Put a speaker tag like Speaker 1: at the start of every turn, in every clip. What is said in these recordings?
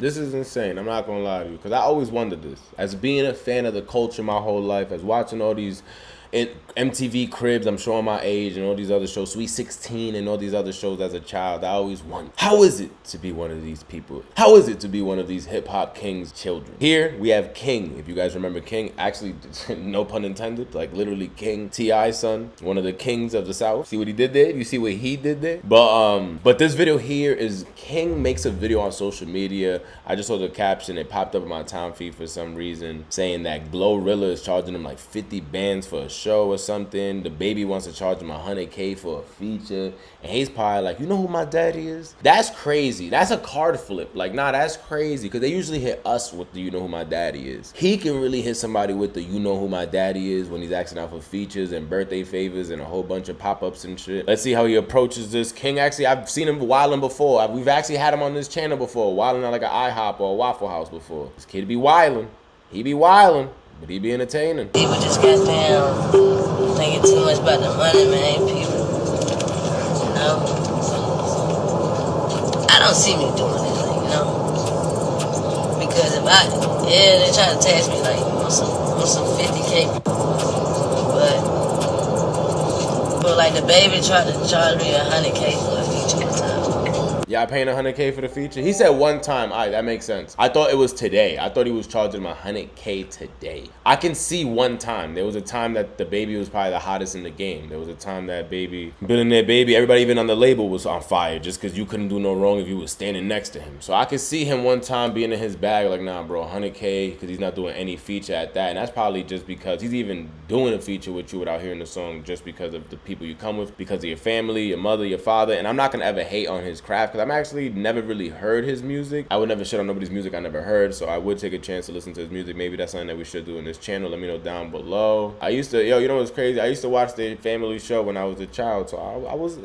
Speaker 1: This is insane. I'm not gonna lie to you, because I always wondered this. As being a fan of the culture my whole life, as watching all these MTV Cribs, I'm showing my age, and all these other shows, Sweet 16 and all these other shows as a child, I always wondered, how is it to be one of these people? How is it to be one of these hip-hop kings' children? Here, we have King. If you guys remember King, actually, no pun intended, like literally King, T.I.'s son, one of the kings of the South. See what he did there? You see what he did there? But this video here is King makes a video on social media. I just saw the caption. It popped up in my time feed for some reason, saying that Glorilla is charging him like 50 bands for a show or something. DaBaby wants to charge him 100K for a feature, and he's probably like, you know who my daddy is? That's crazy. That's a card flip. Like, nah, that's crazy, because they usually hit us with the you know who my daddy is. He can really hit somebody with the you know who my daddy is when he's asking out for features and birthday favors and a whole bunch of pop-ups and shit. Let's see how he approaches this. King, actually, I've seen him wilding before. We've actually had him on this channel before, wilding at like an IHOP or a Waffle House before. This kid be wilding. He be wilding, but he be entertaining.
Speaker 2: People just got down thinking too much about the money, man. People, you know, I don't see me doing anything, you know, because if they try to tax me like on some 50K, but like DaBaby tried to charge me 100K for a feature one time.
Speaker 1: Y'all paying 100K for the feature? He said one time. Alright, that makes sense. I thought it was today. I thought he was charging him 100K today. I can see one time. There was a time that DaBaby was probably the hottest in the game. There was a time that Billionaire Baby, everybody even on the label was on fire just because you couldn't do no wrong if you was standing next to him. So I could see him one time being in his bag like, nah, bro, 100K, because he's not doing any feature at that. And that's probably just because he's even doing a feature with you without hearing the song, just because of the people you come with, because of your family, your mother, your father. And I'm not going to ever hate on his craft, because I'm actually never really heard his music. I would never shit on nobody's music I never heard, so I would take a chance to listen to his music. Maybe that's something that we should do in this channel. Let me know down below. I used to, you know what's crazy? I used to watch the Family Show when I was a child, so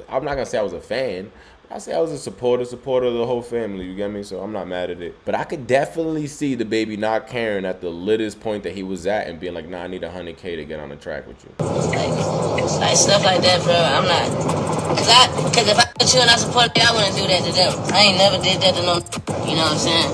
Speaker 1: I'm not gonna say I was a fan. I say I was a supporter of the whole family, you get me? So I'm not mad at it. But I could definitely see DaBaby not caring at the littest point that he was at and being like, nah, I need 100K to get on the track with you.
Speaker 2: Like stuff like that, bro, I'm not. Cause if I put you and I support you, I wouldn't do that to them. I ain't never did that to no, you know what I'm saying?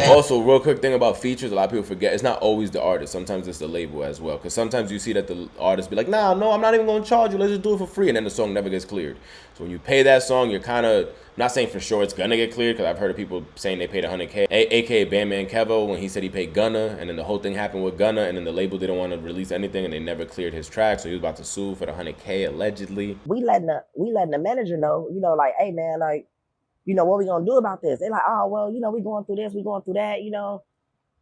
Speaker 1: Also, real quick thing about features, a lot of people forget, it's not always the artist. Sometimes it's the label as well. Because sometimes you see that the artist be like, nah, no, I'm not even going to charge you. Let's just do it for free. And then the song never gets cleared. So when you pay that song, you're kind of, not saying for sure it's going to get cleared, because I've heard of people saying they paid 100K. A.K.A. Bandman Kevo, when he said he paid Gunna, and then the whole thing happened with Gunna, and then the label didn't want to release anything, and they never cleared his track. So he was about to sue for the 100K, allegedly.
Speaker 3: We letting the manager know, you know, like, hey, man, like, you know, what we gonna do about this? They're like, oh, well, you know, we going through this, we going through that, you know.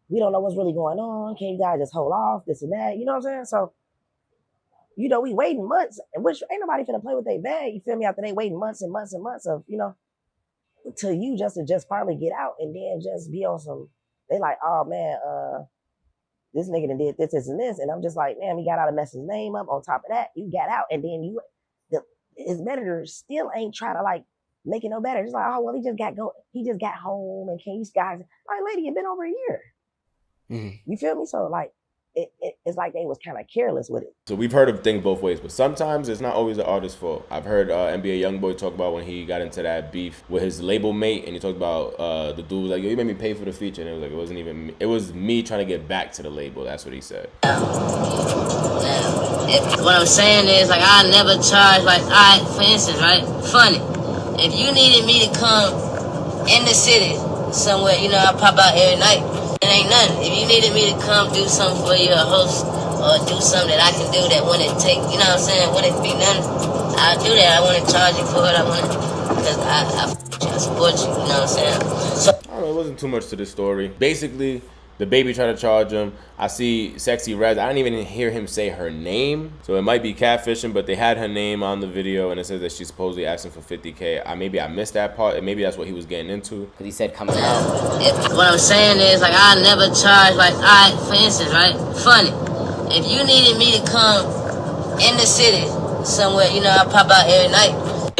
Speaker 3: We don't know what's really going on. Can you guys just hold off, this and that? You know what I'm saying? So, you know, we waiting months, and which ain't nobody finna play with their bag, you feel me? After they waiting months and months and months of, you know, till you just finally get out and then just be on some, they like, oh man, this nigga done did this, and this. And I'm just like, man, he got out and messed his name up. On top of that, you got out, and then his manager still ain't trying to like make it no better. Just like, oh well, he just got home, and can you guys, like, lady, it been over a year. Mm-hmm. You feel me? So like, it's like they was kind of careless with it. So
Speaker 1: we've heard of things both ways, but sometimes it's not always the artist's fault. I've heard NBA Youngboy talk about when he got into that beef with his label mate, and he talked about the dude was like, yo, you made me pay for the feature, and it was like, it wasn't even me. It was me trying to get back to the label. That's what he said.
Speaker 2: What I'm saying is, like, I never charge, like, for instance, right, funny, if you needed me to come in the city somewhere, you know, I pop out every night. It ain't nothing. If you needed me to come do something for you, a host, or do something that I can do that wouldn't take, you know what I'm saying, wouldn't be nothing, I'll do that. I wouldn't charge you for it. I wouldn't, because I support you, you know what I'm saying? So,
Speaker 1: I don't know, it wasn't too much to this story. Basically, DaBaby tried to charge him. I see Sexy Rez. I didn't even hear him say her name. So it might be catfishing, but they had her name on the video, and it says that she's supposedly asking for 50K. Maybe I missed that part, and maybe that's what he was getting into, because he said coming out.
Speaker 2: What I'm saying is, like, I never charge, like, for instance, right, funny, if you needed me to come in the city somewhere, you know, I pop out every night.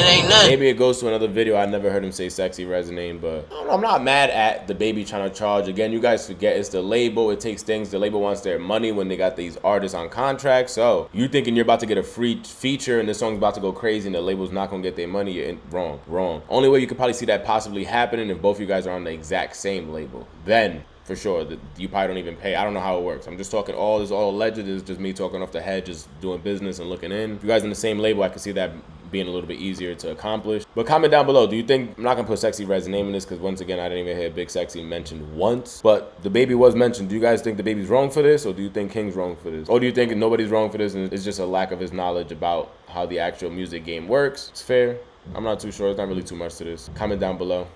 Speaker 2: ain't nothing.
Speaker 1: Maybe it goes to another video. I never heard him say sexy Red's name, but I don't know, I'm not mad at DaBaby trying to charge. Again, you guys forget it's the label. It takes things. The label wants their money when they got these artists on contract. So you thinking you're about to get a free feature and this song's about to go crazy and the label's not gonna get their money? You're wrong. Only way you could probably see that possibly happening if both of you guys are on the exact same label. Then for sure, that you probably don't even pay. I don't know how it works. I'm just talking all alleged. Is just me talking off the head, just doing business and looking in. If you guys in the same label, I can see that being a little bit easier to accomplish. But comment down below, do you think, I'm not gonna put Sexy Red's name in this because once again, I didn't even hear Big Sexy mentioned once, but DaBaby was mentioned. Do you guys think DaBaby's wrong for this, or do you think King's wrong for this? Or do you think nobody's wrong for this and it's just a lack of his knowledge about how the actual music game works? It's fair. I'm not too sure. It's not really too much to this. Comment down below.